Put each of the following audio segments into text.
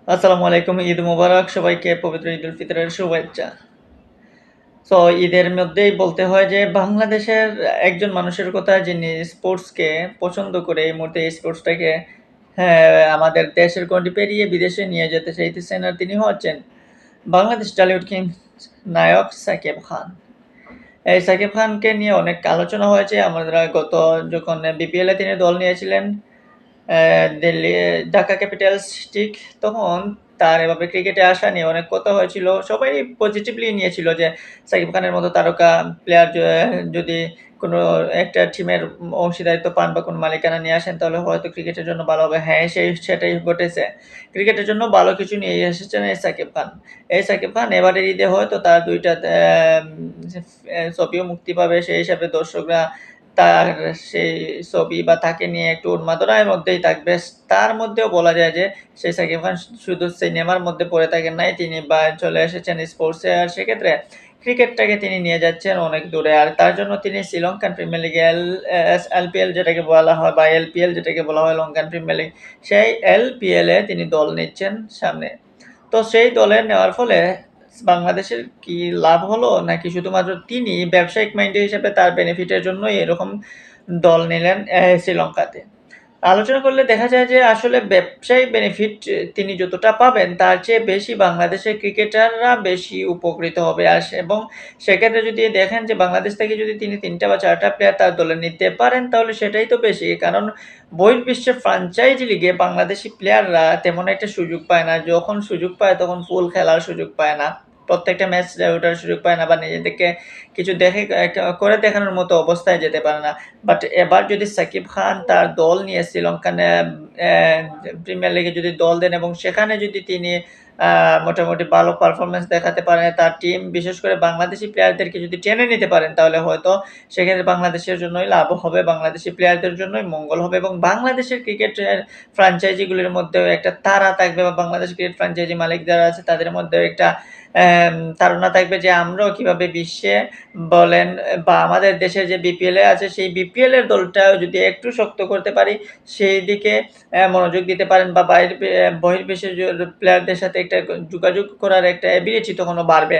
আসসালামু আলাইকুম। ঈদ মোবারক সবাইকে পবিত্র ঈদুল ফিতরের শুভেচ্ছা। সো ঈদের মধ্যেই বলতে হয় যে বাংলাদেশের একজন মানুষের কথা যিনি স্পোর্টসকে পছন্দ করে এই মুহূর্তে এই স্পোর্টসটাকে হ্যাঁ, আমাদের দেশের গণ্ডি পেরিয়ে বিদেশে নিয়ে যেতে চাইতেছেন আর তিনি হচ্ছেন বাংলাদেশ টলিউড কিং নায়ক সাকিব খান। এই সাকিব খানকে নিয়ে অনেক আলোচনা হয়েছে। আমরা গত যখন বিপিএলে তিনি দল নিয়েছিলেন দিল্লি ঢাকা ক্যাপিটালস ঠিক তখন তার এভাবে ক্রিকেটে আসা নিয়ে অনেক কথা হয়েছিল। সবাই পজিটিভলি নিয়েছিল যে সাকিব খানের মতো তারকা প্লেয়ার যদি কোনো একটা টিমের অংশীদারিত্ব পান বা কোনো মালিকানা নিয়ে আসেন তাহলে হয়তো ক্রিকেটের জন্য ভালো হবে। হ্যাঁ, সেটাই ঘটেছে। ক্রিকেটের জন্য ভালো কিছু নিয়ে এসেছেন এই সাকিব খান। এই সাকিব খান এবারের ঈদে হয়তো তার ২ টা ছবিও মুক্তি পাবে। সেই হিসাবে দর্শকরা তার সেই ছবি বা তাকে নিয়ে একটু উন্মাদনার মধ্যেই থাকবে। তার মধ্যেও বলা যায় যে সেই সাকিব খান শুধু সিনেমার মধ্যে পড়ে থাকেন নাই, তিনি চলে এসেছেন স্পোর্টসে। আর সেক্ষেত্রে ক্রিকেটটাকে তিনি নিয়ে যাচ্ছেন অনেক দূরে। আর তার জন্য তিনি শ্রীলঙ্কান প্রিমিয়ার লিগে এলপিএল যেটাকে বলা হয় বা এলপিএল যেটাকে বলা হয় লঙ্কান প্রিমিয়ার লিগ, সেই এলপিএল এ তিনি দল নিচ্ছেন সামনে। তো সেই দলে নেওয়ার ফলে বাংলাদেশের কি লাভ হলো? নাকি শুধুমাত্র তিনি ব্যবসায়িক মাইন্ড হিসেবে তার বেনিফিটের জন্যই এরকম দল নিলেন শ্রীলঙ্কাতে? আলোচনা করলে দেখা যায় যে আসলে ব্যবসায়িক বেনিফিট তিনি যতটা পাবেন তার চেয়ে বেশি বাংলাদেশের ক্রিকেটাররা বেশি উপকৃত হবে। এবং সেক্ষেত্রে যদি দেখেন যে বাংলাদেশ থেকে যদি তিনি ৩ টা বা ৪ টা প্লেয়ার তার দলে নিতে পারেন তাহলে সেটাই তো বেশি। কারণ বহির্বিশ্বের ফ্র্যাঞ্চাইজি লিগে বাংলাদেশি প্লেয়াররা তেমন একটা সুযোগ পায় না। যখন সুযোগ পায় তখন ফুল খেলার সুযোগ পায় না। প্রত্যেকটা ম্যাচ ওঠার সুযোগ পায় না বা নিজেদেরকে কিছু দেখে করে দেখানোর মতো অবস্থায় যেতে পারে না। বাট এবার যদি সাকিব খান তার দল নিয়ে শ্রীলঙ্কান প্রিমিয়ার লিগে যদি দল দেন এবং সেখানে যদি তিনি মোটামুটি ভালো পারফরম্যান্স দেখাতে পারেন, তার টিম বিশেষ করে বাংলাদেশি প্লেয়ারদেরকে যদি টেনে নিতে পারেন তাহলে হয়তো সেক্ষেত্রে বাংলাদেশের জন্যই লাভ হবে, বাংলাদেশি প্লেয়ারদের জন্যই মঙ্গল হবে এবং বাংলাদেশের ক্রিকেটের ফ্র্যাঞ্চাইজিগুলির মধ্যেও একটা তাড়া থাকবে বা বাংলাদেশ ক্রিকেট ফ্র্যাঞ্চাইজি মালিক যারা আছে তাদের মধ্যেও একটা ধারণা থাকবে যে আমরাও কিভাবে বিশ্বে বলেন বা আমাদের দেশের যে বিপিএল এ আছে সেই বিপিএল এর দলটাও যদি একটু শক্ত করতে পারি সেই দিকে মনোযোগ দিতে পারেন বা বহির্বিশ্বের প্লেয়ারদের সাথে একটা যোগাযোগ করার একটা এবিলিটি তখনও বাড়বে।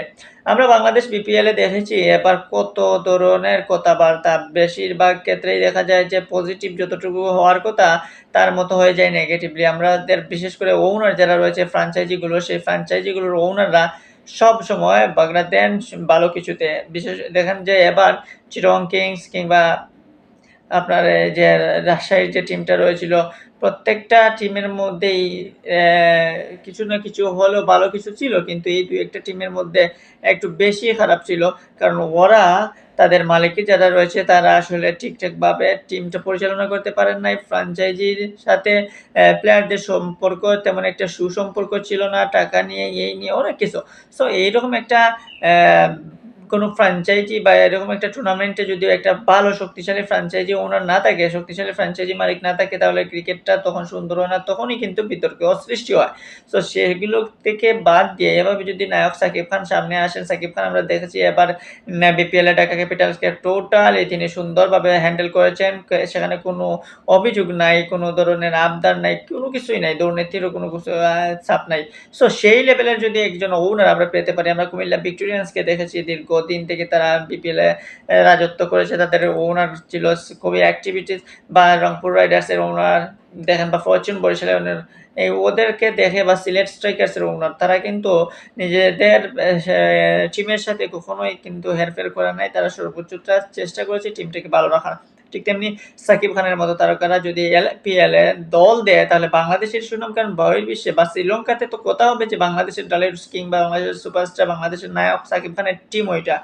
আমরা বাংলাদেশ বিপিএল এ দেখেছি এবার কত ধরনের কথাবার্তা, বেশিরভাগ ক্ষেত্রেই দেখা যায় যে পজিটিভ যতটুকু হওয়ার কথা তার মতো হয়ে যায় নেগেটিভলি। আমাদের বিশেষ করে ওনার যারা রয়েছে ফ্র্যাঞ্চাইজিগুলো, সেই ফ্র্যাঞ্চাইজিগুলোর ওনাররা সবসময় বাগড়া দেন ভালো কিছুতে। বিশেষ দেখেন যে এবার চিটাগং কিংস কিংবা আপনার এই যে রাজশাহীর যে টিমটা রয়েছিল, প্রত্যেকটা টিমের মধ্যেই কিছু না কিছু হলেও ভালো কিছু ছিল। কিন্তু এই ২-১ টা টিমের মধ্যে একটু বেশি খারাপ ছিল। কারণ ওরা তাদের মালিকি যারা রয়েছে তারা আসলে ঠিকঠাকভাবে টিমটা পরিচালনা করতে পারেন নাই। ফ্র্যাঞ্চাইজির সাথে প্লেয়ারদের সম্পর্ক তেমন একটা সুসম্পর্ক ছিল না। টাকা নিয়ে, এই নিয়ে অনেক কিছু। সো এইরকম একটা অ্যা কোনো ফ্র্যাঞ্চাইজি বা এরকম একটা টুর্নামেন্টে যদি একটা ভালো শক্তিশালী ফ্র্যাঞ্চাইজি ওনার না থাকে, শক্তিশালী ফ্র্যাঞ্চাইজি মালিক না থাকে তাহলে ক্রিকেটটা তখন সুন্দর হয় না। তখনই কিন্তু বিতর্কের সৃষ্টি হয়। সো সেগুলো থেকে বাদ দিয়ে এভাবে যদি নায়ক সাকিব খান সামনে আসেন, সাকিব খান আমরা দেখেছি এবার বিপিএল এ ঢাকা ক্যাপিটালসকে টোটালি তিনি সুন্দরভাবে হ্যান্ডেল করেছেন। সেখানে কোনো অভিযোগ নাই, কোনো ধরনের আবদার নাই, কোনো কিছুই নাই। দুর্নীতিরও কোনো কিছু ছাপ নাই। সো সেই লেভেলের যদি একজন ওনার আমরা পেতে পারি, আমরা কুমিল্লা ভিক্টোরিয়ান্সকে দেখেছি দীর্ঘদিন থেকে তারা বিপিএল এ রাজত্ব করেছে। তাদের ওনার ছিল খুবই অ্যাক্টিভিটিস বা রংপুর রাইডার্সের ওনার দেখেন বা ফরচুন বরিশালের ওনার ওদেরকে দেখে বা সিলেট স্ট্রাইকার্সের ওনার তারা কিন্তু নিজেদের টিমের সাথে কখনোই কিন্তু হেরফের করে নাই। তারা সর্বোচ্চটা চেষ্টা করেছে টিমটাকে ভালো রাখার। ঠিক তেমনি সাকিব খানের মতো তারকারা যদি এলপিএল এ দল দেয় তাহলে বাংলাদেশের সুনাম কারণ বহির্বিশ্বে বা শ্রীলঙ্কাতে তো কথা হবে যে বাংলাদেশের দলের কিং বা বাংলাদেশের সুপারস্টার বাংলাদেশের নায়ক সাকিব খানের টিম ওইটা।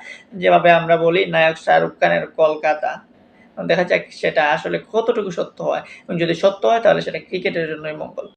যেভাবে আমরা বলি নায়ক শাহরুখ খানের কলকাতা। দেখা যাক সেটা আসলে কতটুকু সত্য হয় এবং যদি সত্য হয় তাহলে সেটা ক্রিকেটের জন্যই মঙ্গল।